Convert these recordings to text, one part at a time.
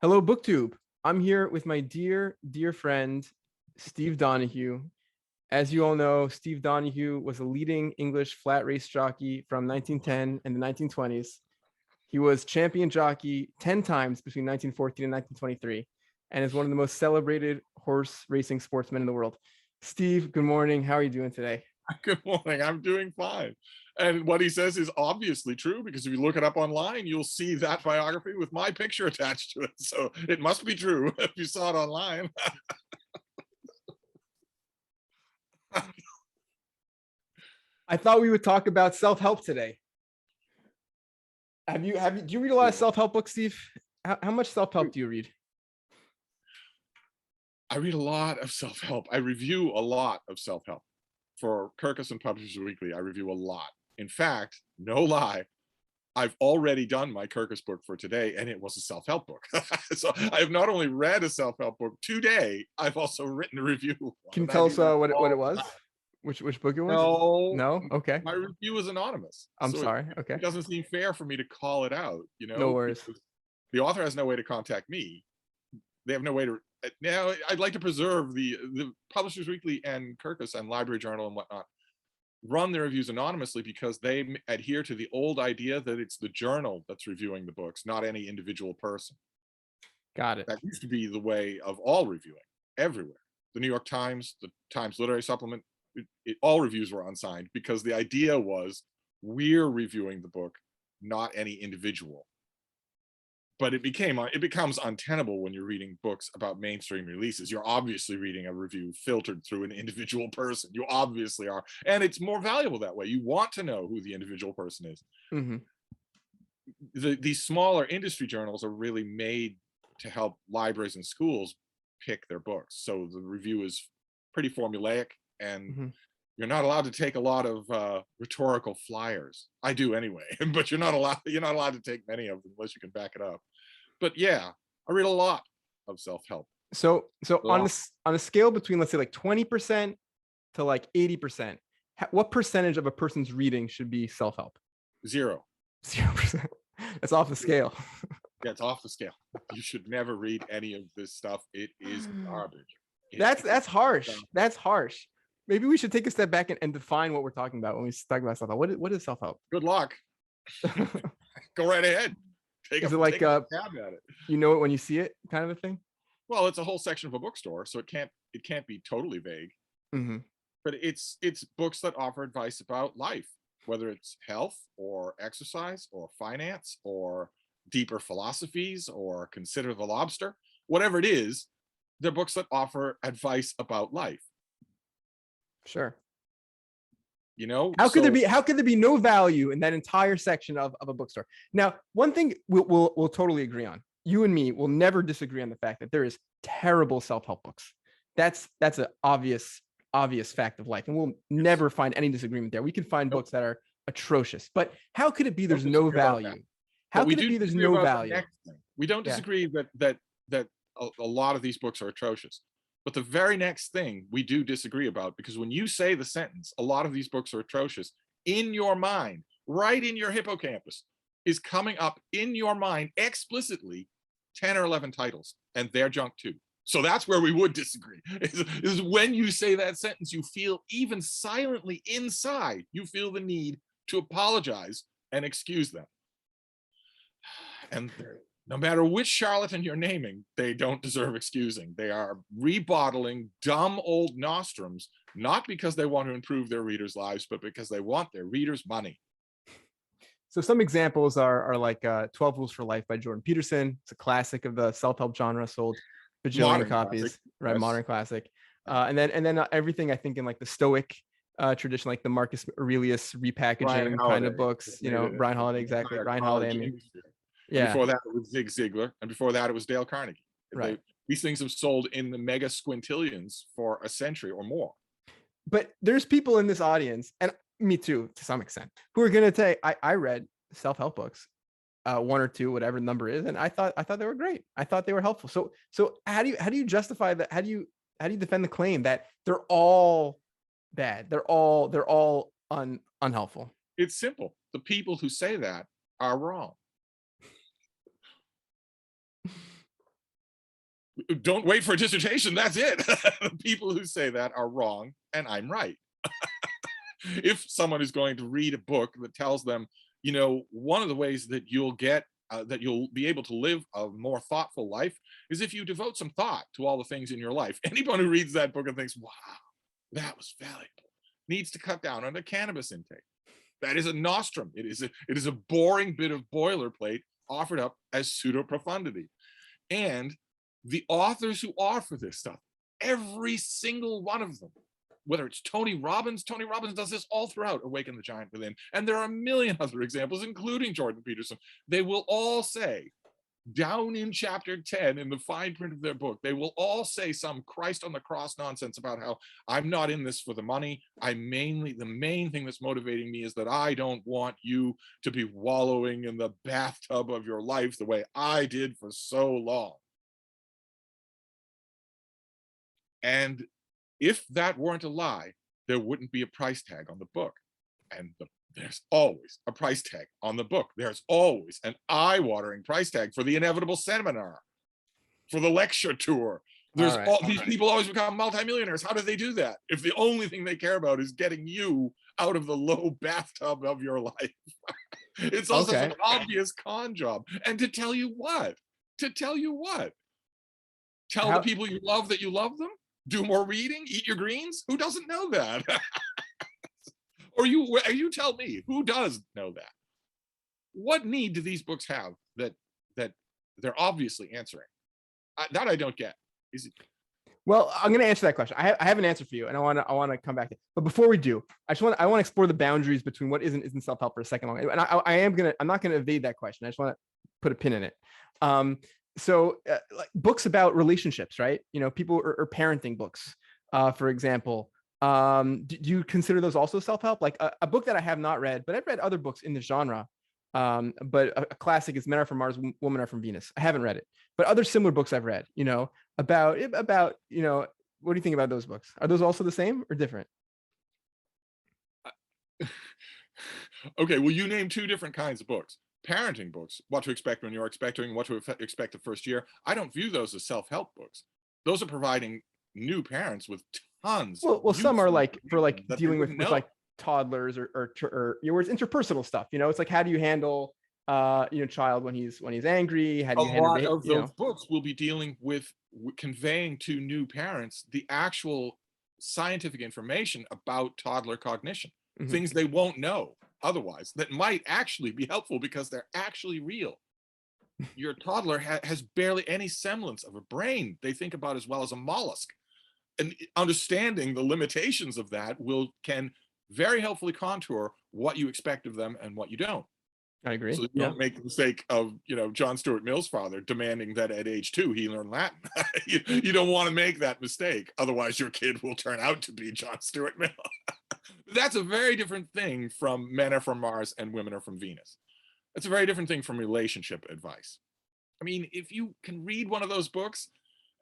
Hello, BookTube. I'm here with my dear friend, Steve Donoghue. As you all know, Steve Donoghue was a leading English flat race jockey from 1910 and the 1920s. He was champion jockey 10 times between 1914 and 1923, and is one of the most celebrated horse racing sportsmen in the world. Steve, good morning. How are you doing today? Good morning. I'm doing fine. And what he says is obviously true because if you look it up online, you'll see that biography with my picture attached to it. So it must be true if you saw it online. I thought we would talk about self-help today. Do you read a lot of self-help books, Steve? How much self-help do you read? I read a lot of self-help. I review a lot of self-help. For Kirkus and Publishers Weekly, I review a lot. In fact, no lie, I've already done my Kirkus book for today, and it was a self-help book. So I have not only read a self-help book today, I've also written a review. Can you And I tell do us that what it all the was? time. Which book it was? No, No? Okay. my review is anonymous, I'm so it sorry. Okay. it doesn't seem fair for me to call it out, No worries. because the author has no way to contact me. They have no way to now. I'd like to preserve the Publishers Weekly and Kirkus and Library Journal and whatnot run their reviews anonymously because they adhere to the old idea that it's the journal that's reviewing the books, not any individual person. Got it. That used to be the way of all reviewing everywhere. The New York Times, the Times Literary Supplement, all reviews were unsigned because the idea was we're reviewing the book, not any individual. But it becomes untenable when you're reading books about mainstream releases. You're obviously reading a review filtered through an individual person. You obviously are, and it's more valuable that way. You want to know who the individual person is. Mm-hmm. These smaller industry journals are really made to help libraries and schools pick their books. So the review is pretty formulaic, and Mm-hmm. you're not allowed to take a lot of rhetorical flyers. I do anyway, but you're not allowed to take many of them unless you can back it up. But yeah, I read a lot of self-help. So A on lot. this on a scale between, let's say, like 20% to like 80%, what percentage of a person's reading should be self-help? Zero. 0%. That's off the scale. Yeah, it's off the scale. You should never read any of this stuff. It is garbage. It That's is harsh. garbage. That's harsh. Maybe we should take a step back and define what we're talking about when we talk about self-help. What is self-help? Good luck. Go right ahead. Is it like Take a stab at it. you know it when you see it kind of a thing? Well, it's a whole section of a bookstore, so it can't be totally vague. Mm-hmm. But it's books that offer advice about life, whether it's health or exercise or finance or deeper philosophies or consider the lobster, whatever it is. They're books that offer advice about life. Sure. So How could there be no value in that entire section of a bookstore? Now, one thing we'll totally agree on. You and me will never disagree on the fact that there is terrible self-help books. That's an obvious fact of life, and we'll never find any disagreement there. We can find nope, books that are atrocious, but how could it be don't there's no disagree about that. value? How But we could it do be there's disagree no about the value? next thing. We don't Yeah. disagree that a lot of these books are atrocious. But the very next thing we do disagree about, because when you say the sentence, a lot of these books are atrocious, in your mind, right in your hippocampus, is coming up in your mind explicitly 10 or 11 titles, and they're junk too. So that's where we would disagree, is when you say that sentence, you feel even silently inside, you feel the need to apologize and excuse them. And no matter which charlatan you're naming, they don't deserve excusing. They are rebottling dumb old nostrums, not because they want to improve their readers' lives, but because they want their readers' money. So some examples are like 12 Rules for Life by Jordan Peterson. It's a classic of the self-help genre, sold bajillion Modern classic, copies, right? yes. Modern classic. Yeah. And then everything I think in like the Stoic tradition, like the Marcus Aurelius repackaging kind of books, Brian Holiday, exactly. Brian Holiday, I mean, And yeah, before that, it was Zig Ziglar. And before that, it was Dale Carnegie. right. These things have sold in the mega squintillions for a century or more. But there's people in this audience, and me too, to some extent, who are going to say, I read self-help books, one or two, whatever the number is, and I thought they were great. I thought they were helpful. So how do you justify that? How do you defend the claim that they're all bad? They're all unhelpful. It's simple. The people who say that are wrong. Don't wait for a dissertation. That's it. The people who say that are wrong, and I'm right. If someone is going to read a book that tells them, one of the ways that that you'll be able to live a more thoughtful life is if you devote some thought to all the things in your life. Anyone who reads that book and thinks, wow, that was valuable, needs to cut down on their cannabis intake. That is a nostrum. It is a boring bit of boilerplate offered up as pseudo profundity. And the authors who offer this stuff, every single one of them, whether it's Tony Robbins does this all throughout Awaken the Giant Within. And there are a million other examples, including Jordan Peterson. They will all say, down in chapter 10 in the fine print of their book, they will all say some Christ on the cross nonsense about how I'm not in this for the money. The main thing that's motivating me is that I don't want you to be wallowing in the bathtub of your life the way I did for so long. And if that weren't a lie, there wouldn't be a price tag on the book. And there's always a price tag on the book. There's always an eye-watering price tag for the inevitable seminar, for the lecture tour. These people always become multimillionaires. How do they do that if the only thing they care about is getting you out of the low bathtub of your life? It's also an obvious con job. And to tell you what? Tell the people you love that you love them? Do more reading? Eat your greens? Who doesn't know that? Or you tell me, who does know that? What need do these books have that they're obviously answering? That I don't get. Is it? Well, I'm going to answer that question. I have an answer for you, and I want to come back to it. But before we do, I want to explore the boundaries between what isn't self-help for a second long. And I'm not going to evade that question. I just want to put a pin in it. So like books about relationships, right? People or parenting books, for example. Do you consider those also self-help? Like a book that I have not read, but I've read other books in the genre. But a classic is Men Are From Mars, Women Are From Venus. I haven't read it, but other similar books I've read, about, what do you think about those books? Are those also the same or different? Okay, well, you name two different kinds of books. Parenting books, what to expect when you're expecting, what to expect the first year. I don't view those as self-help books. Those are providing new parents with tons. Well, some are like for like dealing with like toddlers or where it's interpersonal stuff. It's like, how do you handle child when he's angry? How do you handle? A lot of those books will be dealing with conveying to new parents the actual scientific information about toddler cognition, things they won't know otherwise that might actually be helpful because they're actually real. Your toddler has barely any semblance of a brain. They think about as well as a mollusk, and understanding the limitations of that can very helpfully contour what you expect of them and what you don't. I agree. So you don't make the mistake of, John Stuart Mill's father demanding that at age 2 he learn Latin. You don't want to make that mistake. Otherwise, your kid will turn out to be John Stuart Mill. That's a very different thing from Men Are From Mars and Women Are From Venus. That's a very different thing from relationship advice. I mean, if you can read one of those books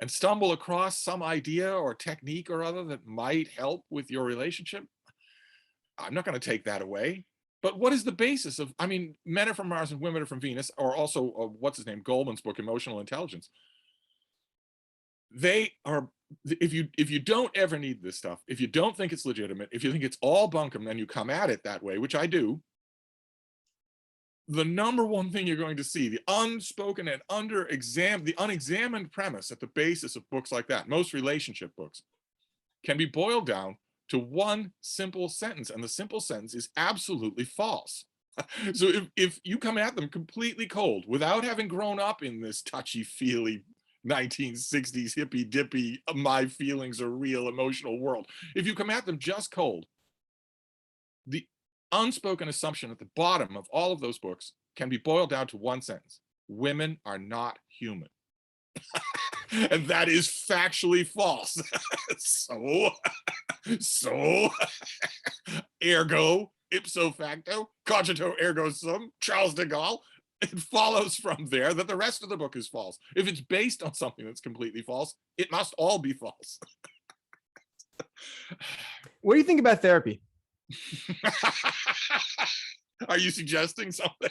and stumble across some idea or technique or other that might help with your relationship, I'm not going to take that away. But what is the basis of, Men Are From Mars and Women Are From Venus, or also, what's his name, Goldman's book, Emotional Intelligence. They are, if you don't ever need this stuff, if you don't think it's legitimate, if you think it's all bunkum and you come at it that way, which I do, the number one thing you're going to see, the unspoken and the unexamined premise at the basis of books like that, most relationship books, can be boiled down to one simple sentence, and the simple sentence is absolutely false. So if you come at them completely cold, without having grown up in this touchy-feely 1960s hippy-dippy, my feelings are real emotional world, if you come at them just cold, the unspoken assumption at the bottom of all of those books can be boiled down to one sentence: women are not human. And that is factually false. So ergo, ipso facto, cogito ergo sum, Charles de Gaulle, it follows from there that the rest of the book is false. If it's based on something that's completely false, it must all be false. What do you think about therapy? Are you suggesting something?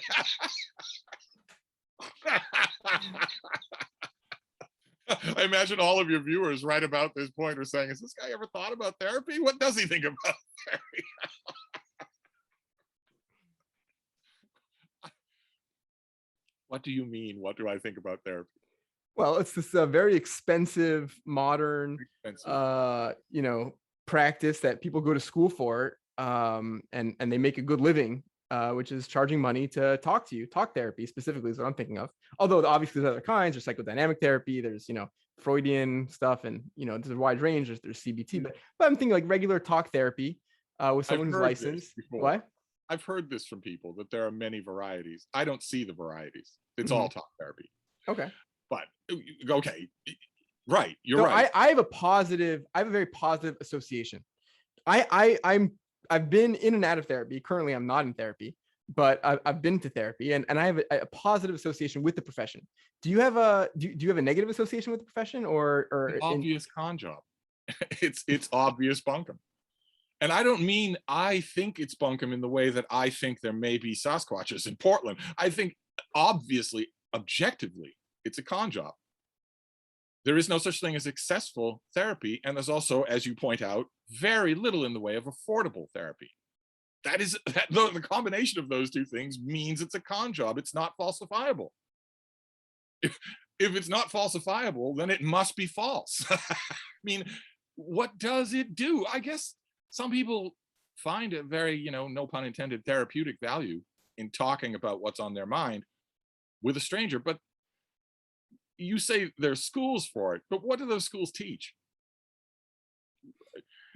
I imagine all of your viewers right about this point are saying, has this guy ever thought about therapy? What does he think about therapy? What do you mean? What do I think about therapy? Well, it's this very expensive, modern, Expensive. practice that people go to school for, and they make a good living, which is charging money to talk to you. Talk therapy specifically is what I'm thinking of. Although obviously there's other kinds. There's psychodynamic therapy. There's Freudian stuff, and there's a wide range. There's CBT, but I'm thinking like regular talk therapy with I've someone who's heard this licensed. before. What? I've heard this from people that there are many varieties. I don't see the varieties. It's Mhm. all talk therapy. Okay. But okay, right. You're So right. I have a very positive association. I've been in and out of therapy. Currently, I'm not in therapy, but I've been to therapy, and I have a positive association with the profession. Do you have a negative association with the profession, An obvious con job. It's obvious bunkum. And I don't mean I think it's bunkum in the way that I think there may be Sasquatches in Portland. I think obviously, objectively, it's a con job. There is no such thing as successful therapy. And there's also, as you point out, very little in the way of affordable therapy. The combination of those two things means it's a con job. It's not falsifiable. If it's not falsifiable, then it must be false. I mean, what does it do? I guess some people find a very, no pun intended, therapeutic value in talking about what's on their mind with a stranger. But you say there's schools for it, but what do those schools teach?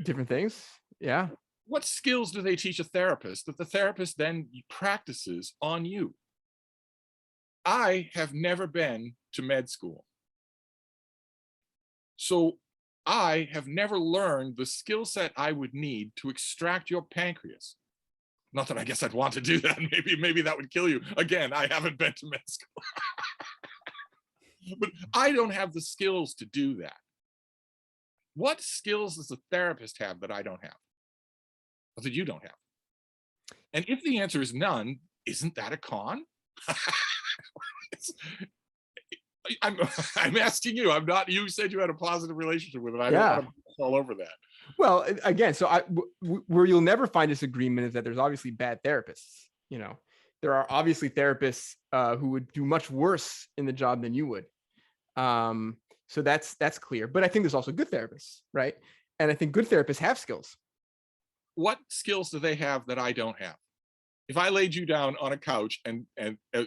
different things. Yeah. What skills do they teach a therapist that the therapist then practices on you? I have never been to med school. So I have never learned the skill set I would need to extract your pancreas. Not that I guess I'd want to do that. Maybe that would kill you. Again, I haven't been to med school. But I don't have the skills to do that. What skills does a therapist have that I don't have? Or that you don't have? And if the answer is none, isn't that a con? I'm asking you. I'm not. You said you had a positive relationship with it. I don't want to all over that. Well, again, so where you'll never find disagreement is that there's obviously bad therapists. There are obviously therapists who would do much worse in the job than you would. So that's clear. But I think there's also good therapists, right? And I think good therapists have skills. What skills do they have that I don't have? If I laid you down on a couch and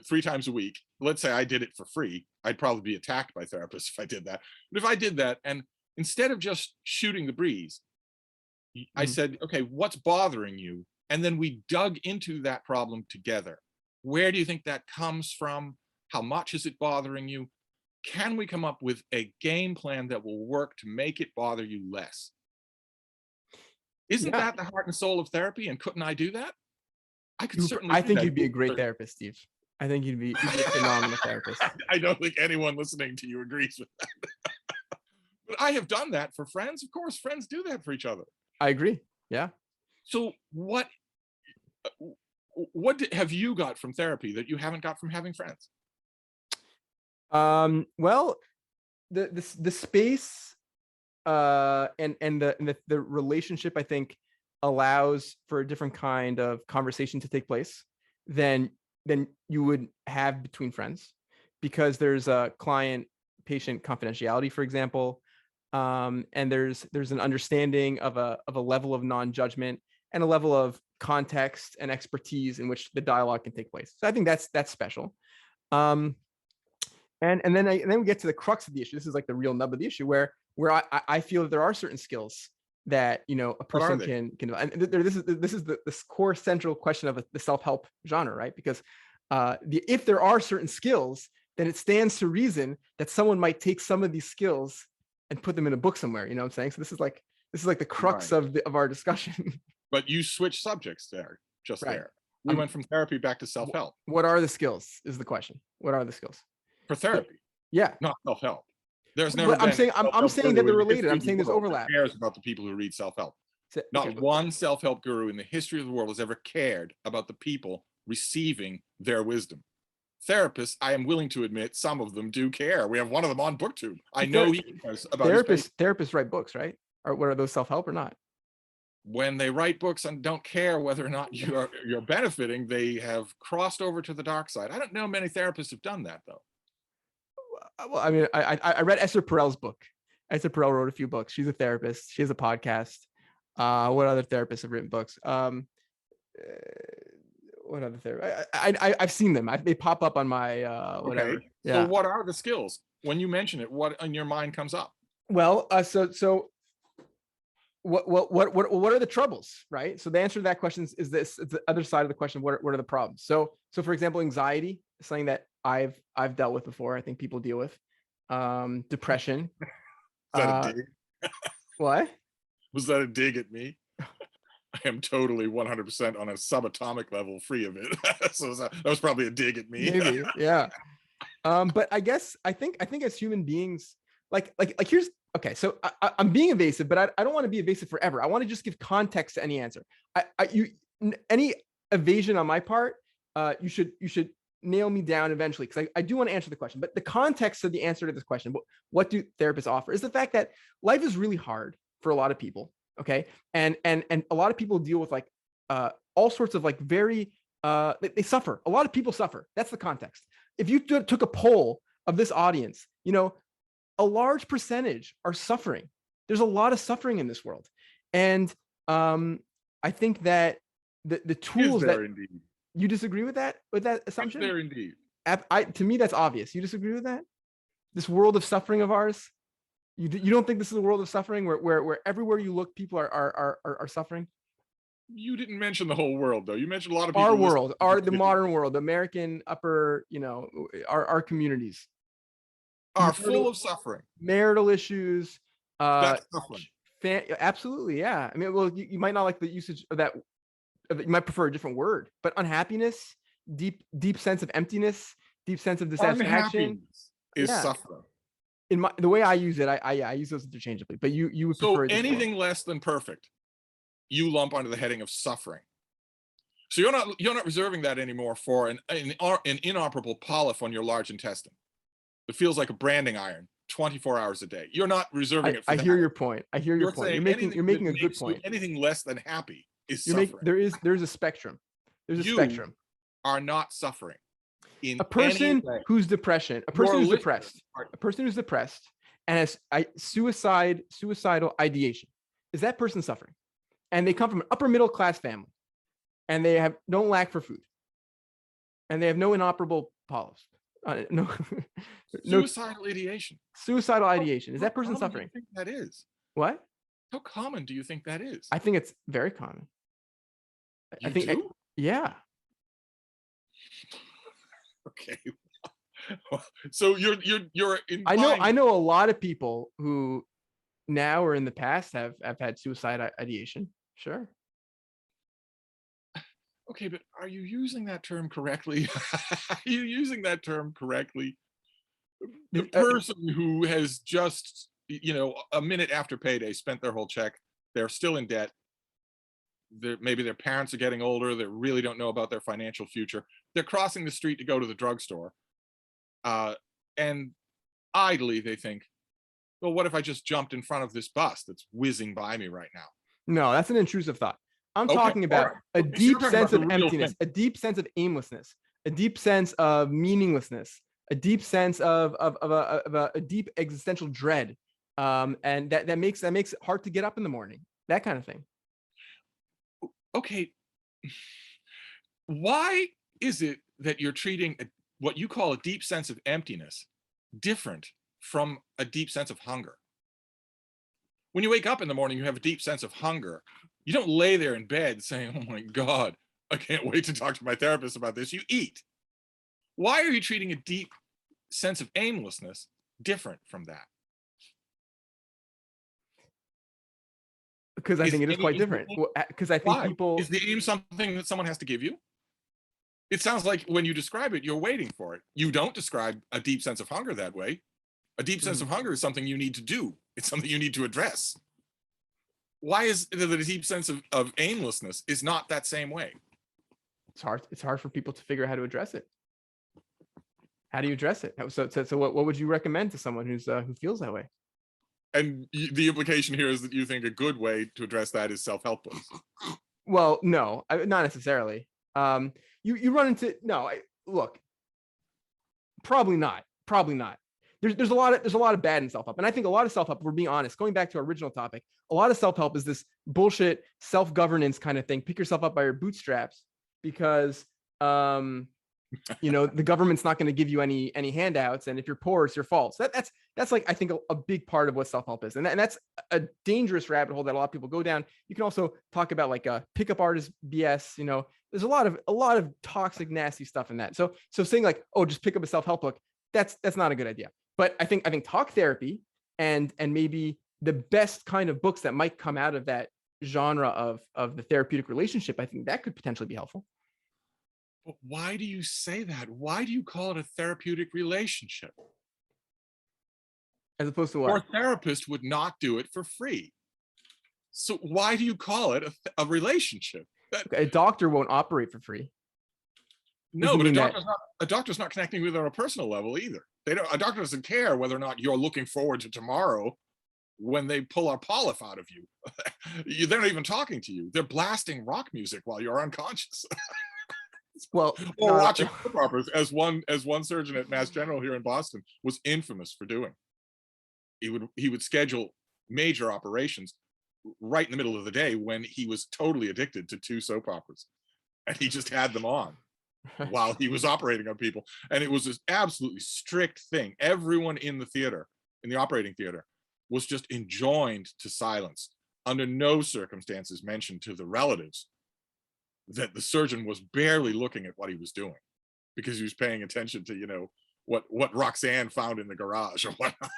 3 times a week, let's say I did it for free, I'd probably be attacked by therapists if I did that. But if I did that, and instead of just shooting the breeze, I said, okay, what's bothering you? And then we dug into that problem together. Where do you think that comes from? How much is it bothering you? Can we come up with a game plan that will work to make it bother you less? Isn't that the heart and soul of therapy? And couldn't I do that? I could certainly. I think you'd be a great therapist, Steve. I think you'd be a phenomenal therapist. I don't think anyone listening to you agrees with that. But I have done that for friends. Of course, friends do that for each other. I agree. Yeah. So what have you got from therapy that you haven't got from having friends? Well, the space and the relationship, I think, allows for a different kind of conversation to take place than you would have between friends, because there's a client-patient confidentiality, for example, and there's an understanding of a level of non-judgment and a level of context and expertise in which the dialogue can take place. So I think that's special. And then we get to the crux of the issue. This is like the real nub of the issue, where I feel that there are certain skills that a person can. And this is the core central question of the self-help genre, right? Because if there are certain skills, then it stands to reason that someone might take some of these skills and put them in a book somewhere. You know what I'm saying? So this is like the crux of our discussion. But you switch subjects there, just right there. We went from therapy back to self-help. What are the skills is the question. What are the skills? For therapy? Yeah. Not self-help. There's never I'm saying that they're related. I'm saying there's overlap. Who cares about the people who read self-help? Not one self-help guru in the history of the world has ever cared about the people receiving their wisdom. therapists, I am willing to admit, some of them do care. We have one of them on BookTube. I But know he cares about his patients. Therapists write books, right? Or what are those, self-help or not? When they write books and don't care whether or not you're benefiting, they have crossed over to the dark side. I don't know many therapists have done that, though. Well, I mean, I read Esther Perel's book. Esther Perel wrote a few books. She's a therapist. She has a podcast. What other therapists have written books? What other therapy? I've seen them. They pop up on my whatever. Okay. Yeah. So what are the skills? When you mention it, what in your mind comes up? Well, so what are the troubles, right? So the answer to that question is this: it's the other side of the question. What are the problems? So for example, anxiety is something that I've dealt with before. I think people deal with. Depression. Is that a dig? What? Was that a dig at me? I am totally 100% on a subatomic level free of it. So that was probably a dig at me. Maybe, yeah. But I think as human beings, like here's okay. So I'm being evasive, but I don't want to be evasive forever. I want to just give context to any answer. Any evasion on my part, you should nail me down eventually, because I do want to answer the question. But the context of the answer to this question, what do therapists offer, is the fact that life is really hard for a lot of people. Okay, and a lot of people deal with like all sorts of like very they suffer. A lot of people suffer. That's the context. If you took a poll of this audience, a large percentage are suffering. There's a lot of suffering in this world, and I think that the tools that indeed. You disagree with that assumption? Is there indeed? To me, that's obvious. You disagree with that? This world of suffering of ours. You don't think this is a world of suffering where everywhere you look, people are suffering? You didn't mention the whole world, though. You mentioned a lot of people. Our world, the modern world, American upper, our communities are full of suffering. Marital issues. That's suffering. Absolutely, yeah. I mean, well, you might not like the usage of that. You might prefer a different word, but unhappiness, deep sense of emptiness, deep sense of dissatisfaction is suffering. In the way I use it, I use those interchangeably. But you would prefer anything less than perfect, you lump under the heading of suffering. So you're not reserving that anymore for an inoperable polyp on your large intestine. It feels like a branding iron 24 hours a day. You're not reserving it for I hear your point. I hear your point. You're making a good point. Anything less than happy is suffering. There's a spectrum. There's a spectrum. Are not suffering. A person who's depressed and has suicidal ideation, is that person suffering? And they come from an upper middle class family, and they don't lack for food, and they have no inoperable polyps. Suicidal ideation. Suicidal ideation. Is that person suffering? Do you think that is? What? How common do you think that is? I think it's very common. Yeah. Okay. So you're I know a lot of people who now or in the past have had suicide ideation. Sure. Okay, but are you using that term correctly? Are you using that term correctly? The person who has just, a minute after payday spent their whole check, they're still in debt. Maybe their parents are getting older. They really don't know about their financial future. They're crossing the street to go to the drugstore. And idly they think, well, what if I just jumped in front of this bus that's whizzing by me right now? No, that's an intrusive thought. I'm talking about a deep sense of emptiness, a deep sense of aimlessness, a deep sense of meaninglessness, a deep sense of a deep existential dread. And that makes it hard to get up in the morning, that kind of thing. Okay. Why is it that you're treating what you call a deep sense of emptiness different from a deep sense of hunger? When you wake up in the morning, you have a deep sense of hunger. You don't lay there in bed saying, oh my God, I can't wait to talk to my therapist about this. You eat. Why are you treating a deep sense of aimlessness different from that? Because I think it is quite different. Because I think people... Is the aim something that someone has to give you? It sounds like when you describe it, you're waiting for it. You don't describe a deep sense of hunger that way. A deep sense of hunger is something you need to do. It's something you need to address. Why is it that a deep sense of aimlessness is not that same way? It's hard for people to figure out how to address it. How do you address it? So what would you recommend to someone who feels that way? And the implication here is that you think a good way to address that is self-help books. Well, no, not necessarily. You run into no. Look, probably not. Probably not. There's a lot of bad in self help, and I think a lot of self help. If we're being honest. Going back to our original topic, a lot of self help is this bullshit self governance kind of thing. Pick yourself up by your bootstraps, because the government's not going to give you any handouts, and if you're poor, it's your fault. So that's like, I think, a big part of what self help is, and that's a dangerous rabbit hole that a lot of people go down. You can also talk about like a pickup artist BS. There's a lot of toxic, nasty stuff in that. So saying like, oh, just pick up a self help book, that's not a good idea. But I think talk therapy and maybe the best kind of books that might come out of that genre of the therapeutic relationship, I think that could potentially be helpful. But why do you say that? Why do you call it a therapeutic relationship? As opposed to what? Your therapist would not do it for free. So why do you call it a relationship? A doctor won't operate for free. No, but a doctor's not connecting with you on a personal level either. A doctor doesn't care whether or not you're looking forward to tomorrow when they pull a polyp out of you. They're not even talking to you. They're blasting rock music while you're unconscious. Well, or watching soap operas, as one surgeon at Mass General here in Boston was infamous for doing. He would schedule major operations right in the middle of the day when he was totally addicted to 2 soap operas, and he just had them on while he was operating on people. And it was this absolutely strict thing. Everyone in the operating theater, was just enjoined to silence, under no circumstances mentioned to the relatives that the surgeon was barely looking at what he was doing, because he was paying attention to what Roxanne found in the garage or whatnot.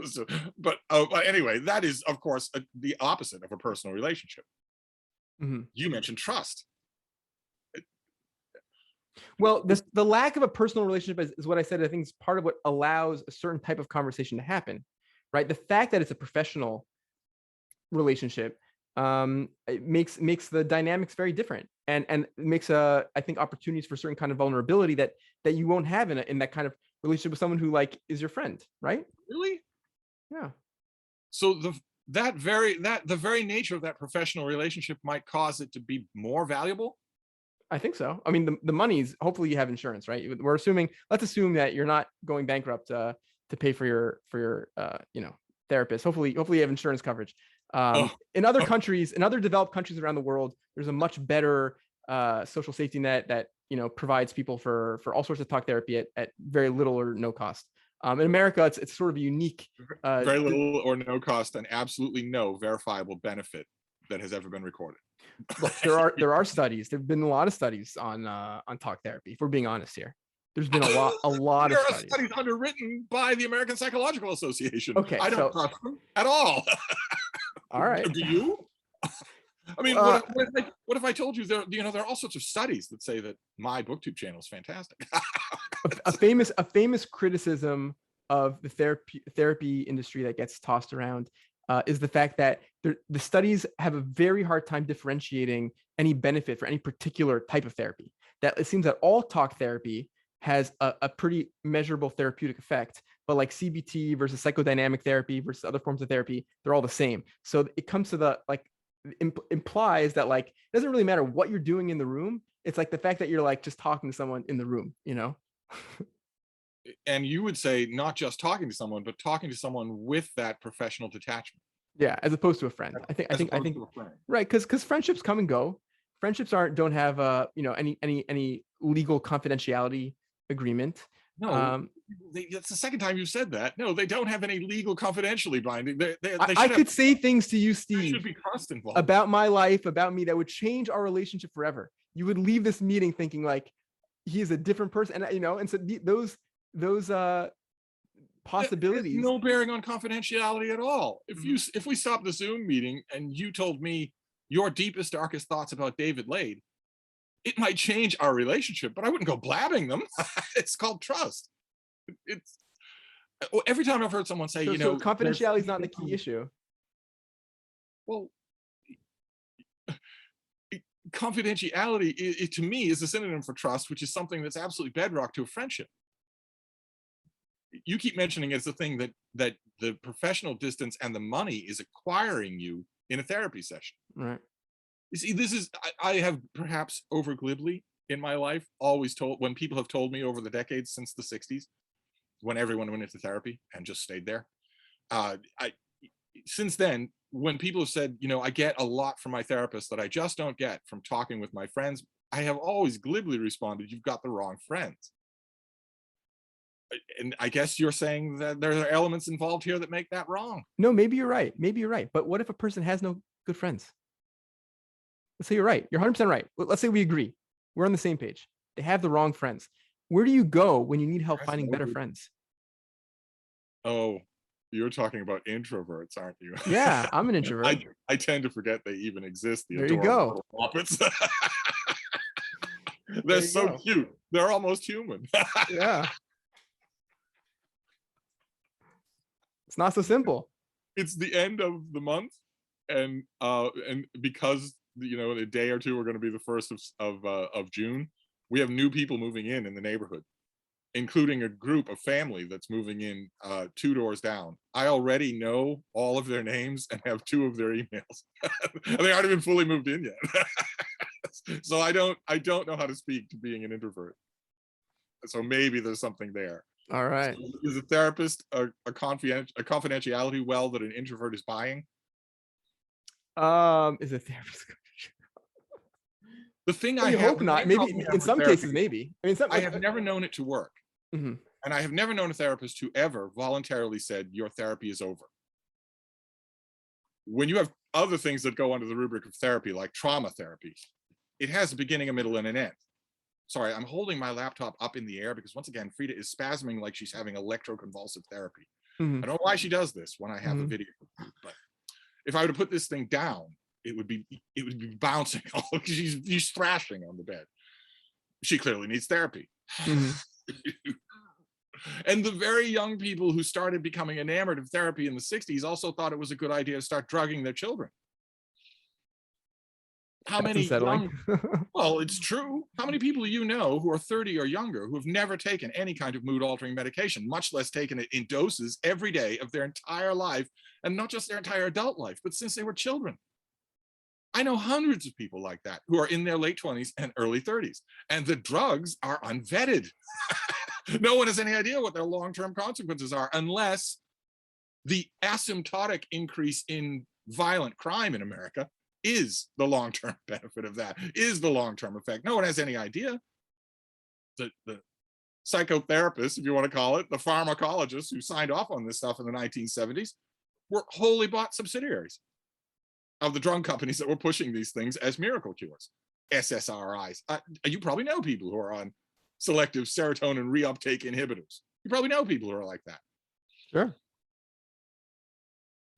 So, but anyway, that is, of course, the opposite of a personal relationship. Mm-hmm. You mentioned trust. Well, the lack of a personal relationship is what I said. I think is part of what allows a certain type of conversation to happen, right? The fact that it's a professional relationship, it makes the dynamics very different, and makes I think opportunities for certain kind of vulnerability that you won't have in that kind of relationship with someone who like is your friend, right? Really? Yeah. So the very nature of that professional relationship might cause it to be more valuable. I think so. I mean, the money's, hopefully you have insurance, right? Let's assume that you're not going bankrupt to pay for your therapist. Hopefully you have insurance coverage. In other countries, in other developed countries around the world, there's a much better social safety net that provides people for all sorts of talk therapy at very little or no cost. In America, it's sort of a unique, very little or no cost, and absolutely no verifiable benefit that has ever been recorded. Look, there are studies. There've been a lot of studies on talk therapy. If we're being honest here, there's been a lot there of are studies underwritten by the American Psychological Association. Okay, I don't trust them at all. All right. Do you? I mean, what if I told you there are all sorts of studies that say that my BookTube channel is fantastic. a famous criticism of the therapy industry that gets tossed around is the fact that the studies have a very hard time differentiating any benefit for any particular type of therapy. That it seems that all talk therapy has a pretty measurable therapeutic effect, but like CBT versus psychodynamic therapy versus other forms of therapy, they're all the same. So it comes to the implies that like it doesn't really matter what you're doing in the room. It's like the fact that you're like just talking to someone in the room, And you would say not just talking to someone, but talking to someone with that professional detachment. Yeah, as opposed to a friend. I think right, because friendships come and go. Friendships don't have any legal confidentiality agreement. No, that's the second time you've said that. No, they don't have any legal confidentially binding. I could say things to you, Steve, should be trust involved, about my life, about me, that would change our relationship forever. You would leave this meeting thinking like he is a different person, and so those possibilities. No bearing on confidentiality at all. If we stopped the Zoom meeting and you told me your deepest, darkest thoughts about David Lade, it might change our relationship, but I wouldn't go blabbing them. It's called trust. It's every time I've heard someone say, so confidentiality is not the key issue. Well, confidentiality, to me, is a synonym for trust, which is something that's absolutely bedrock to a friendship. you keep mentioning it's the thing that the professional distance and the money is acquiring you in a therapy session. Right. You see, this is I have perhaps over glibly in my life always told, when people have told me over the decades since the 60s, when everyone went into therapy and just stayed there. I Since then, when people have said, I get a lot from my therapist that I just don't get from talking with my friends, I have always glibly responded, you've got the wrong friends. And I guess you're saying that there are elements involved here that make that wrong. No, maybe you're right. Maybe you're right. But what if a person has no good friends? Let's say you're right. You're 100% right. Let's say we agree. We're on the same page. They have the wrong friends. Where do you go when you need help That's finding no better good. friends? Oh, you're talking about introverts, aren't you? Yeah, I'm an introvert. I tend to forget they even exist, the There you adorable go. little puppets. They're There you so go. cute. They're almost human. Yeah. It's not so simple. It's the end of the month, and because a day or two are going to be the first of June, we have new people moving in the neighborhood, including a group of family that's moving in 2 doors down. I already know all of their names and have 2 of their emails. And they aren't even fully moved in yet. So I don't know how to speak to being an introvert. So maybe there's something there. All right. So is a therapist a confidentiality well that an introvert is buying? Is a therapist? The thing I I hope have, not. Maybe in some cases, maybe. I mean, I have never known it to work. Mhm. And I have never known a therapist who ever voluntarily said, your therapy is over. When you have other things that go under the rubric of therapy, like trauma therapy, it has a beginning, a middle, and an end. Sorry, I'm holding my laptop up in the air because once again, Frida is spasming like she's having electroconvulsive thrapy. Mhm. I don't know why she does this when I have a Mhm. video, but if I were to put this thing down, it would be bouncing. She's thrashing on the bed. She clearly needs therapy. Mhm. And the very young people who started becoming enamored of therapy in the 60s also thought it was a good idea to start drugging their children. How That's many unsettling. well, it's true. How many people do you know who are 30 or younger who have never taken any kind of mood altering medication, much less taken it in doses every day of their entire life, and not just their entire adult life, but since they were children? I know hundreds of people like that who are in their late 20s and early 30s, and the drugs are unvetted. No one has any idea what their long-term consequences are unless the asymptotic increase in violent crime in America is the long-term benefit of that, is the long-term effect. No one has any idea. The psychotherapists, if you want to call it, the pharmacologists who signed off on this stuff in the 1970s were wholly bought subsidiaries of the drug companies that were pushing these things as miracle cures. SSRIs. You probably know people who are on selective serotonin reuptake inhibitors. You probably know people who are like that. Sure.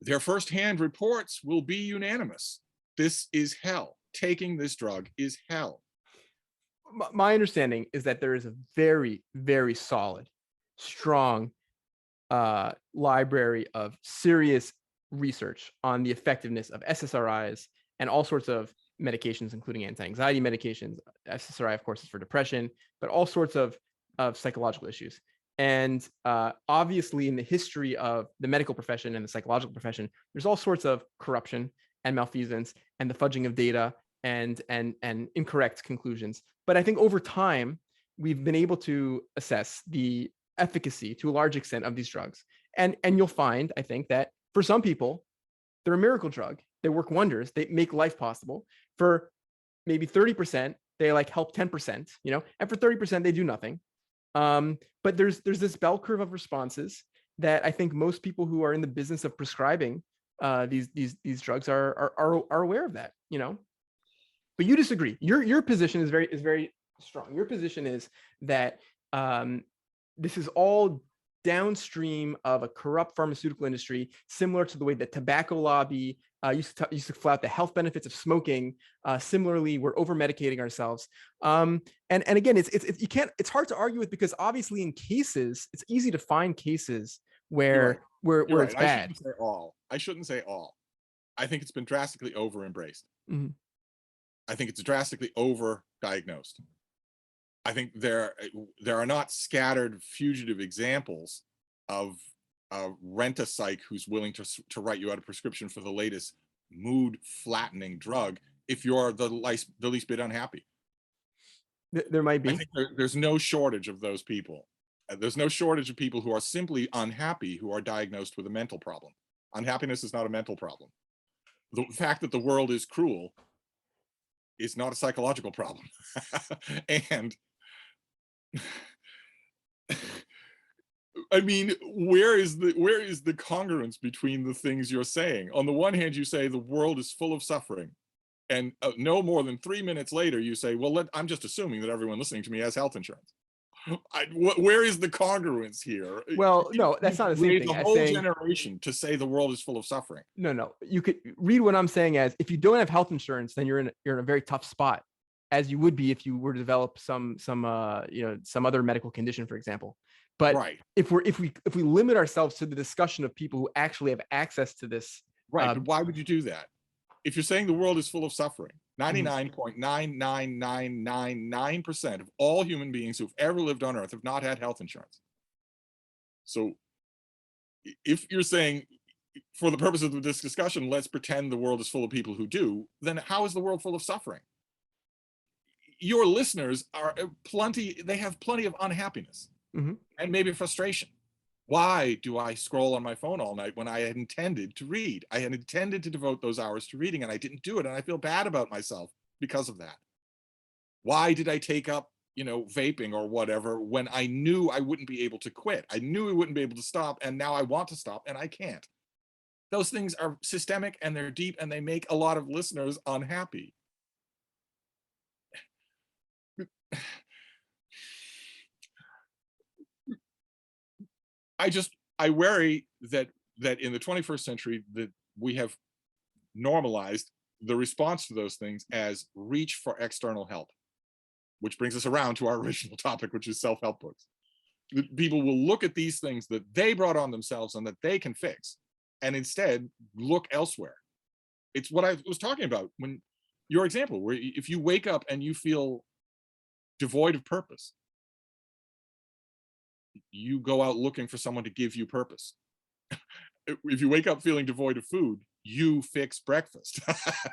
Their firsthand reports will be unanimous. This is hell. Taking this drug is hell. My understanding is that there is a very, very solid, strong library of serious research on the effectiveness of SSRIs and all sorts of medications, including anti-anxiety medications. SSRI, of course, is for depression, but all sorts of psychological issues. And obviously, in the history of the medical profession and the psychological profession, there's all sorts of corruption and malfeasance and the fudging of data and incorrect conclusions. But I think over time, we've been able to assess the efficacy to a large extent of these drugs. And you'll find, I think, that for some people, they're a miracle drug. They work wonders. They make life possible. For maybe 30%, they like help 10%, and for 30%, they do nothing. But there's this bell curve of responses that I think most people who are in the business of prescribing these drugs are aware of that, But you disagree. Your position is very strong. Your position is that this is all downstream of a corrupt pharmaceutical industry, similar to the way the tobacco lobby used to flout the health benefits of smoking. Similarly, we're over medicating ourselves. And again, it's hard to argue with, because obviously in cases, it's easy to find cases where it's bad. I shouldn't say all. I think it's been drastically over embraced. Mhm. I think it's drastically over diagnosed. I think there are not scattered fugitive examples of a rent-a-psych who's willing to write you out a prescription for the latest mood flattening drug if you're the least bit unhappy. There might I be. think there's no shortage of those people. There's no shortage of people who are simply unhappy, who are diagnosed with a mental problem. Unhappiness is not a mental problem. The fact that the world is cruel is not a psychological problem. And I mean, where is the congruence between the things you're saying? On the one hand, you say the world is full of suffering, and no more than 3 minutes later, you say, "Well, I'm just assuming that everyone listening to me has health insurance." Where is the congruence here? Well, no, that's not the same Raise thing a as whole saying, generation to say the world is full of suffering. no. You could read what I'm saying as, if you don't have health insurance, then you're in a very tough spot, as you would be if you were to develop some other medical condition, for example. But Right, if we limit ourselves to the discussion of people who actually have access to this, right. But why would you do that? If you're saying the world is full of suffering, Mhm. 99.99999% of all human beings who've ever lived on Earth have not had health insurance. So if you're saying, for the purpose of this discussion, let's pretend the world is full of people who do, then how is the world full of suffering? Your listeners are they have plenty of unhappiness Mhm. and maybe frustration. Why do I scroll on my phone all night when I had intended to read? I had intended to devote those hours to reading and I didn't do it, and I feel bad about myself because of that. Why did I take up, vaping or whatever when I knew I wouldn't be able to quit? I knew I wouldn't be able to stop, and now I want to stop and I can't. Those things are systemic and they're deep and they make a lot of listeners unhappy. I worry that in the 21st century that we have normalized the response to those things as reach for external help, which brings us around to our original topic, which is self-help books. People will look at these things that they brought on themselves and that they can fix, and instead look elsewhere. It's what I was talking about when your example, where if you wake up and you feel devoid of purpose, you go out looking for someone to give you purpose. If you wake up feeling devoid of food, you fix breakfast.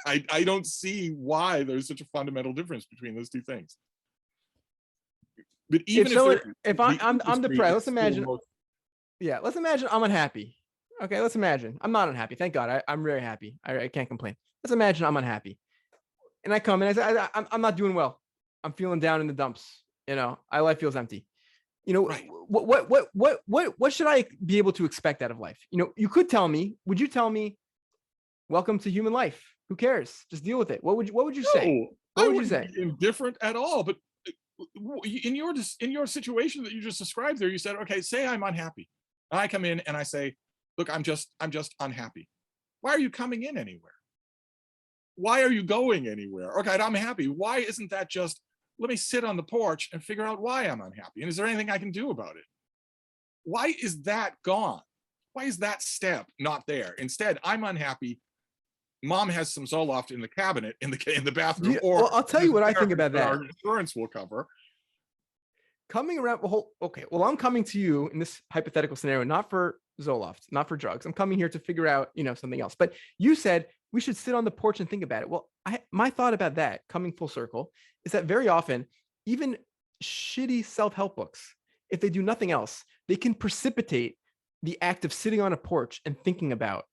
I don't see why there's such a fundamental difference between those two things. But even if I'm depressed, let's imagine. most, Let's imagine I'm unhappy. Okay, let's imagine I'm not unhappy. Thank God, I'm very happy. I can't complain. Let's imagine I'm unhappy, and I come and I say, I'm not doing well. I'm feeling down in the dumps. My life feels empty. right. What should I be able to expect out of life? You could tell me. Would you tell me, welcome to human life? Who cares? Just deal with it. What would you say? No, What I would you wouldn't say? be indifferent at all. But in your situation that you just described there, you said, okay, say I'm unhappy. I come in and I say, look, I'm just unhappy. Why are you coming in anywhere? Why are you going anywhere? Okay, I'm happy. Why isn't that just, let me sit on the porch and figure out why I'm unhappy? And is there anything I can do about it? Why is that gone? Why is that step not there? Instead, I'm unhappy. Mom has some Zoloft in the cabinet in the bathroom, or I'll tell you what I think about that. Our insurance will cover. Coming around, I'm coming to you in this hypothetical scenario, not for Zoloft, not for drugs. I'm coming here to figure out, something else. But you said we should sit on the porch and think about it. Well, my thought about that, coming full circle, is that very often, even shitty self-help books, if they do nothing else, they can precipitate the act of sitting on a porch and thinking about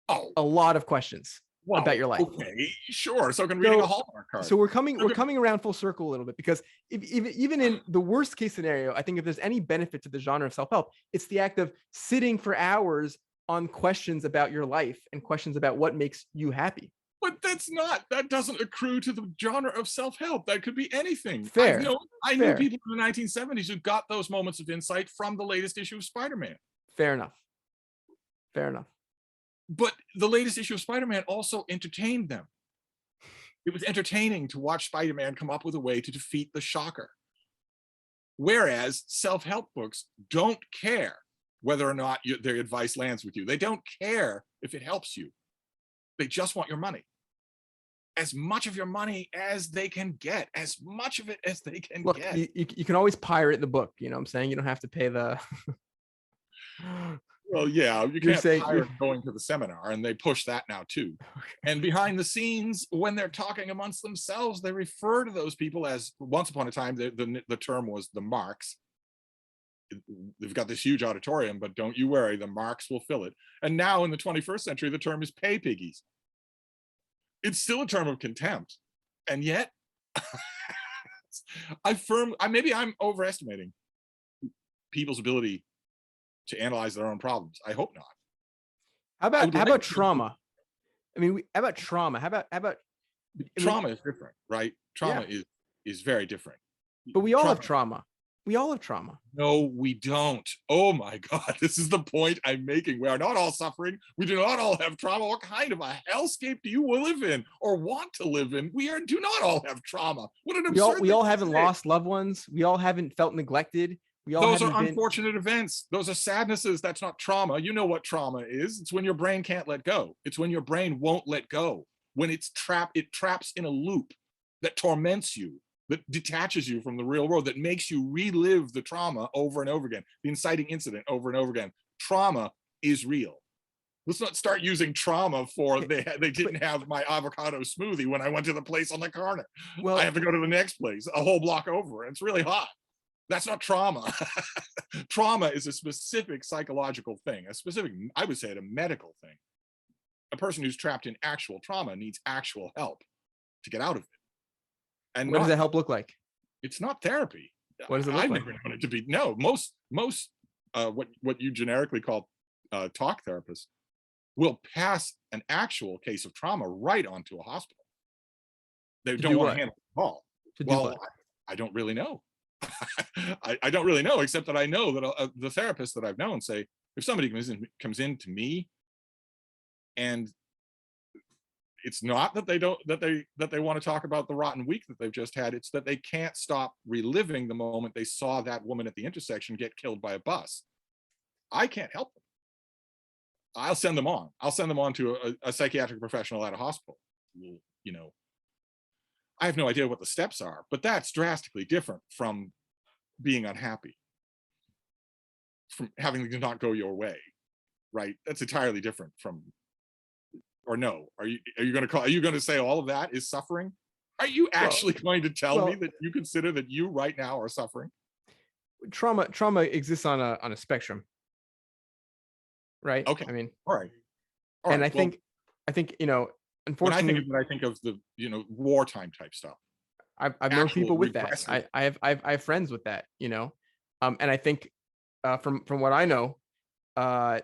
a lot of questions about your life. Okay, sure. So can reading a Hallmark card. So we're coming around full circle a little bit, because even in the worst case scenario, I think if there's any benefit to the genre of self-help, it's the act of sitting for hours on questions about your life and questions about what makes you happy. But that doesn't accrue to the genre of self-help. That could be anything. Fair. I knew people in the 1970s who got those moments of insight from the latest issue of Spider-Man. Fair enough. But the latest issue of Spider-Man also entertained them. It was entertaining to watch Spider-Man come up with a way to defeat the Shocker. Whereas self-help books don't care whether or not their advice lands with you. They don't care if it helps you. They just want your money. As much of your money as they can get, as much of it as they can get. You can always pirate the book. You know what I'm saying? You don't have to pay the... Well, yeah, you You're can't saying pirate going to the seminar, and they push that now too. And behind the scenes, when they're talking amongst themselves, they refer to those people as, once upon a time, the term was the marks. They've got this huge auditorium, but don't you worry, the marks will fill it. And now in the 21st century, the term is pay piggies. It's still a term of contempt. And yet, maybe I'm overestimating people's ability to analyze their own problems. I hope not. How I would about like to- trauma? I mean, how about trauma? How about I mean, trauma is different, right? Trauma is very different. but we all have trauma. We all have trauma. No, we don't. Oh my God, this is the point I'm making. We are not all suffering. We do not all have trauma. What kind of a hellscape do you live in or want to live in? Do not all have trauma. What an absurd We thing all to haven't say. lost loved ones. We all haven't felt neglected. We all Those are haven't been. unfortunate events. Those are sadnesses. That's not trauma. You know what trauma is. It's when your brain can't let go. It's when your brain won't let go. When it traps in a loop that torments you, that detaches you from the real world, that makes you relive the trauma over and over again, the inciting incident over and over again. Trauma is real. Let's not start using trauma for they didn't have my avocado smoothie when I went to the place on the corner. Well, I have to go to the next place a whole block over, and it's really hot. That's not trauma. Trauma is a specific psychological thing, I would say, a medical thing. A person who's trapped in actual trauma needs actual help to get out of it. And what does that help look like? It's not therapy. What does it look I've like? never known it to be. No, most what you generically call talk therapists will pass an actual case of trauma right onto a hospital. They don't want to handle it at all. Well, I don't really know. I don't really know, except that I know that the therapists that I've known say, if somebody comes in to me, and it's not that they want to talk about the rotten week that they've just had, it's that they can't stop reliving the moment they saw that woman at the intersection get killed by a bus. I can't help them. I'll send them on. I'll send them on to a psychiatric professional at a hospital. You know, I have no idea what the steps are, but that's drastically different from being unhappy, from having to not go your way, right? That's entirely different from, or no, are you going to say all of that is suffering? Are you actually going to tell me that you consider that you right now are suffering? Trauma exists on a spectrum, right? Okay. I mean, all right. And I think, unfortunately, when I think of the, wartime type stuff. I've known people with that. I have friends with that, and I think from what I know,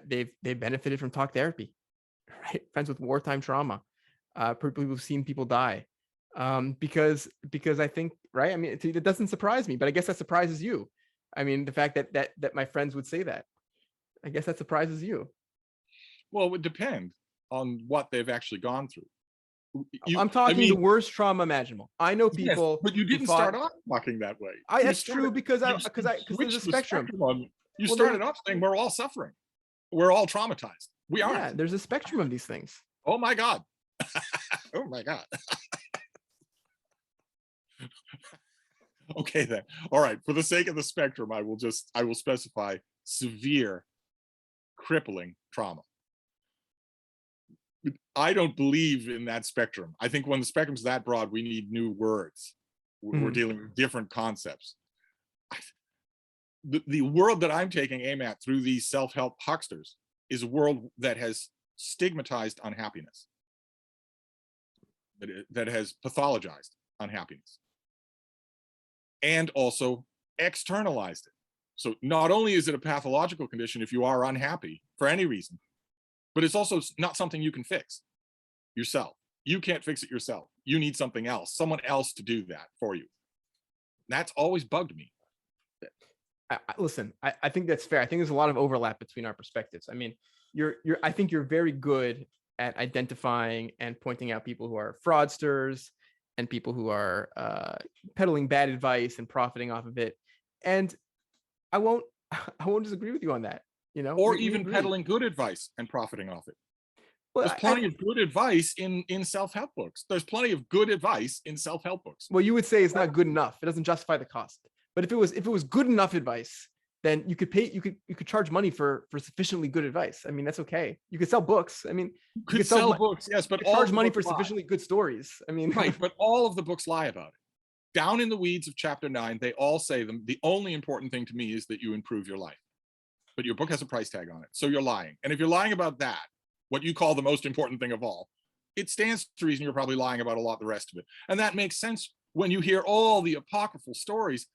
they've benefited from talk therapy, right? Friends with wartime trauma, people who've seen people die, because I think, right? I mean, it doesn't surprise me, but I guess that surprises you. I mean, the fact that my friends would say that, I guess that surprises you. Well, it would depend on what they've actually gone through. I'm talking the worst trauma imaginable. I know people, yes, but you didn't start off talking that way. That's true because there's a spectrum. You started off saying we're all suffering, we're all traumatized. We aren't. Yeah, there's a spectrum of these things. Oh my God. Oh my God. Okay then. All right. For the sake of the spectrum, I will specify severe, crippling trauma. I don't believe in that spectrum. I think when the spectrum's that broad, we need new words. We're dealing with different concepts. The world that I'm taking aim at through these self-help hucksters is a world that has stigmatized unhappiness, that has pathologized unhappiness, and also externalized it. So not only is it a pathological condition if you are unhappy for any reason, but it's also not something you can fix yourself. You can't fix it yourself. You need something else, someone else to do that for you. That's always bugged me. Listen, I think that's fair. I think there's a lot of overlap between our perspectives. I mean, I think you're very good at identifying and pointing out people who are fraudsters and people who are peddling bad advice and profiting off of it. And I won't disagree with you on that. Or even peddling good advice and profiting off it. Well, there's plenty of good advice in self-help books. There's plenty of good advice in self-help books. Well, you would say it's not good enough. It doesn't justify the cost. But if it was good enough advice, then you could charge money for sufficiently good advice. I mean, that's okay. You could sell books. I mean, You you could sell books, yes, but all charge the money books for lie. sufficiently good stories. I mean, Right, but all of the books lie about it. Down in the weeds of chapter 9, they all say the only important thing to me is that you improve your life. But your book has a price tag on it, so you're lying. And if you're lying about that, what you call the most important thing of all, it stands to reason you're probably lying about a lot of the rest of it. And that makes sense when you hear all the apocryphal stories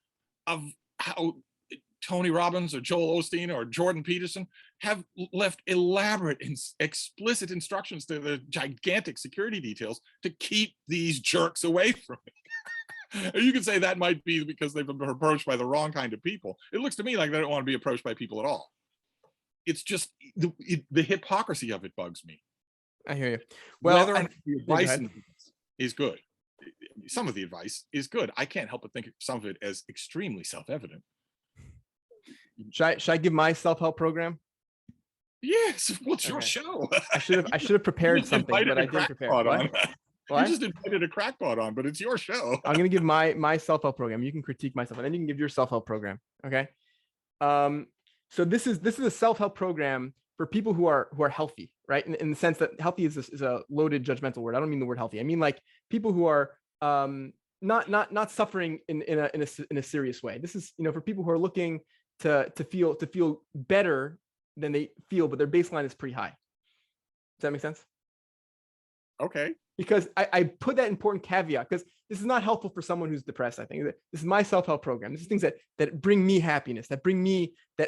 of how Tony Robbins or Joel Osteen or Jordan Peterson have left elaborate and explicit instructions to the gigantic security details to keep these jerks away from me. You could say that might be because they've been approached by the wrong kind of people. It looks to me like they don't want to be approached by people at all. It's just the hypocrisy of it bugs me. I hear you. Well, whether the advice ahead. is good, some of the advice is good. I can't help but think of some of it as extremely self-evident. Should I give my self-help program? Yes. What's your show? I should have prepared something, but I didn't prepare. What? You just invited a crackpot on, but it's your show. I'm gonna give my self-help program. You can critique myself, and then you can give your self-help program. Okay. So this is a self-help program for people who are healthy, right? In the sense that healthy is a loaded judgmental word. I don't mean the word healthy. I mean like people who are not suffering in a serious way. This is, for people who are looking to feel better than they feel, but their baseline is pretty high. Does that make sense? Okay. Because I put that important caveat because this is not helpful for someone who's depressed. I think this is my self-help program. This is things that bring me happiness, that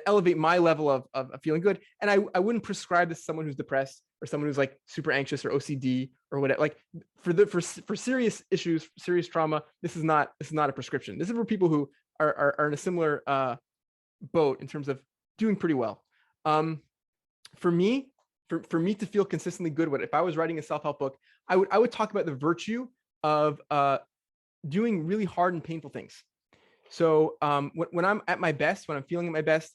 elevate my level of feeling good. And I wouldn't prescribe this to someone who's depressed or someone who's like super anxious or OCD or whatever. Like for serious issues, serious trauma, this is not a prescription. This is for people who are in a similar boat in terms of doing pretty well. For me to feel consistently good, if I was writing a self-help book, I would talk about the virtue of doing really hard and painful things. So when I'm at my best, when I'm feeling at my best,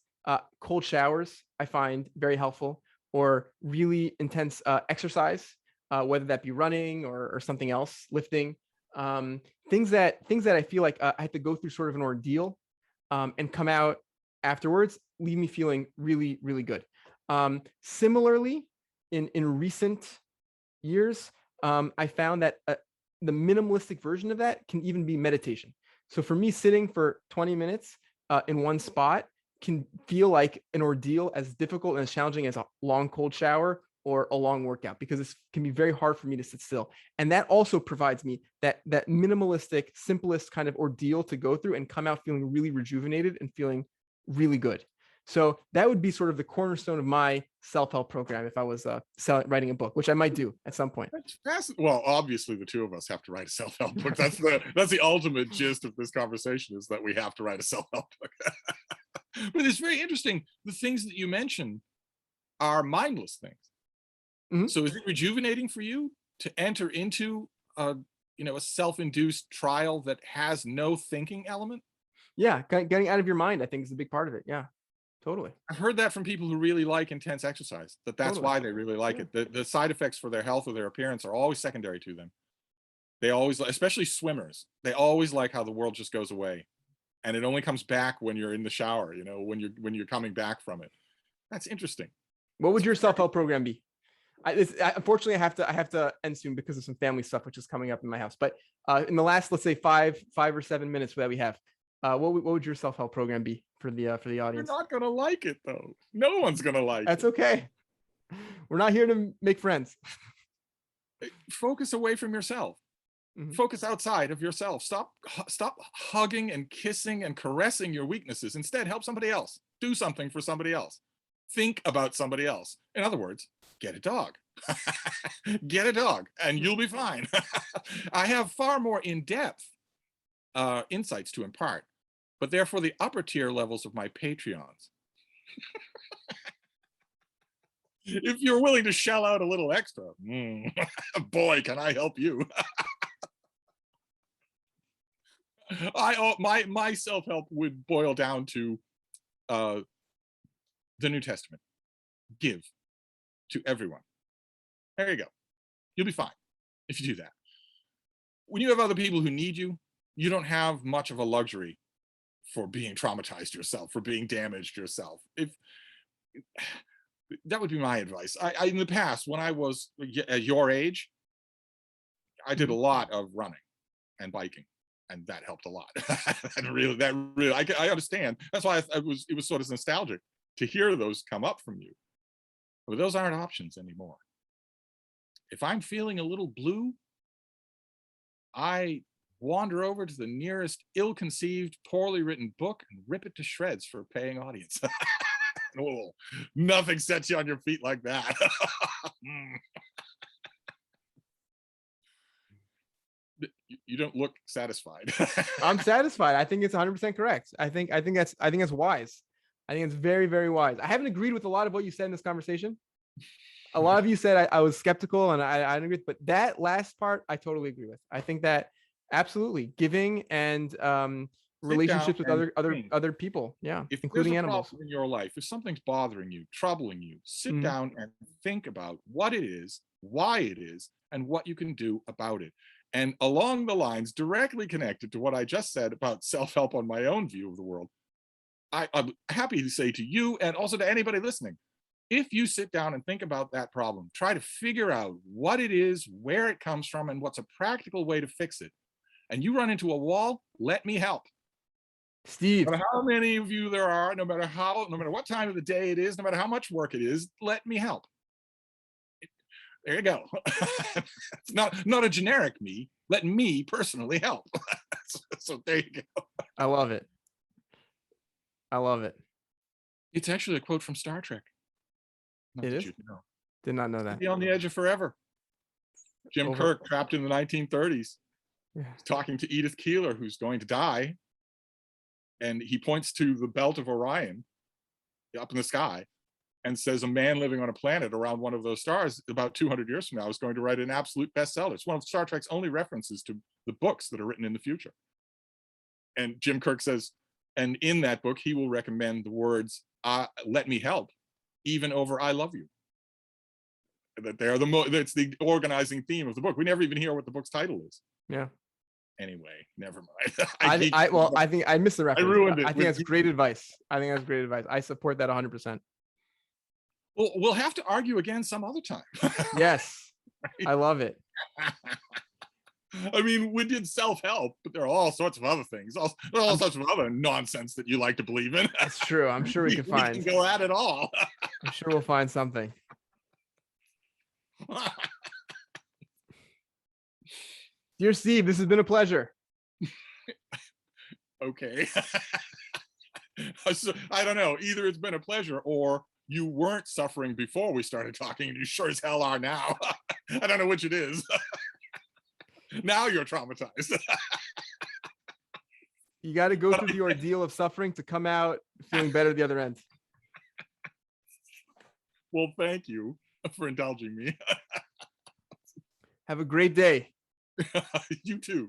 cold showers I find very helpful, or really intense exercise, whether that be running or something else, lifting, things that I feel like I have to go through sort of an ordeal and come out afterwards, leave me feeling really, really good. Similarly, in recent years, I found that the minimalistic version of that can even be meditation. So for me, sitting for 20 minutes in one spot can feel like an ordeal, as difficult and as challenging as a long cold shower or a long workout, because it can be very hard for me to sit still. And that also provides me that minimalistic, simplest kind of ordeal to go through and come out feeling really rejuvenated and feeling really good. So that would be sort of the cornerstone of my self-help program if I was writing a book, which I might do at some point. Well, obviously the two of us have to write a self-help book. That's the ultimate gist of this conversation, is that we have to write a self-help book. But it's very interesting. The things that you mentioned are mindless things. Mm-hmm. So is it rejuvenating for you to enter into a self-induced trial that has no thinking element? Yeah, getting out of your mind, I think, is a big part of it. Yeah. Totally. I've heard that from people who really like intense exercise, that's totally why they really like it. The side effects for their health or their appearance are always secondary to them. They always, especially swimmers, they always like how the world just goes away. And it only comes back when you're in the shower, when you're coming back from it. That's interesting. What would your self-help program be? Unfortunately, I have to end soon because of some family stuff, which is coming up in my house. But in the last, let's say 5 or 7 minutes that we have, what would your self-help program be for the audience? You're not gonna like it though. No one's gonna like it. That's okay. We're not here to make friends. Focus away from yourself. Mm-hmm. Focus outside of yourself. Stop hugging and kissing and caressing your weaknesses. Instead, help somebody else. Do something for somebody else. Think about somebody else. In other words, get a dog. Get a dog and you'll be fine. I have far more in-depth insights to impart, but they're for the upper tier levels of my Patreons. If you're willing to shell out a little extra, boy, can I help you. My self-help would boil down to the New Testament. Give to everyone. There you go. You'll be fine if you do that. When you have other people who need you, you don't have much of a luxury for being traumatized yourself, for being damaged yourself. If that would be my advice. I in the past, when I was at your age, I did a lot of running and biking, and that helped a lot. that really, I understand. That's why it was sort of nostalgic to hear those come up from you. But those aren't options anymore. If I'm feeling a little blue, I wander over to the nearest ill-conceived, poorly written book and rip it to shreds for a paying audience. Oh, nothing sets you on your feet like that. You don't look satisfied. I'm satisfied. I think it's 100% correct. I think that's wise. I think it's very, very wise. I haven't agreed with a lot of what you said in this conversation. A lot of you said I was skeptical, and I didn't agree, but that last part I totally agree with. I think that absolutely giving and relationships with other people, yeah, if including there's a animals problem in your life, if something's bothering you, troubling you, sit down and think about what it is, why it is, and what you can do about it. And along the lines directly connected to what I just said about self-help on my own view of the world, I'm happy to say to you and also to anybody listening, if you sit down and think about that problem, try to figure out what it is, where it comes from, and what's a practical way to fix it, and you run into a wall, let me help. Steve, No matter how many of you there are, no matter what time of the day it is, no matter how much work it is, let me help. There you go. It's not a generic me. Let me personally help. So there you go. I love it. I love it. It's actually a quote from Star Trek. It is? Did not know that. Be on the edge of forever. Jim Kirk, trapped in the 1930s, talking to Edith Keeler, who's going to die. And he points to the belt of Orion up in the sky and says a man living on a planet around one of those stars about 200 years from now is going to write an absolute bestseller. It's one of Star Trek's only references to the books that are written in the future. And Jim Kirk says, and in that book, he will recommend the words, let me help, even over I love you. That they're that's the organizing theme of the book. We never even hear what the book's title is. Yeah. Anyway, never mind. I think I missed the reference. I ruined it. I think that's great advice. I support that 100%. Well, we'll have to argue again some other time. Yes. Right? I love it. I mean, we did self-help, but there are all sorts of other things, all sorts of other nonsense that you like to believe in. That's true. I'm sure we can find. We can go at it all. I'm sure we'll find something. Dear Steve, this has been a pleasure. Okay. So, I don't know. Either it's been a pleasure or you weren't suffering before we started talking and you sure as hell are now. I don't know which it is. Now you're traumatized. You got to go through the ordeal of suffering to come out feeling better at the other end. Well, thank you for indulging me. Have a great day. You too.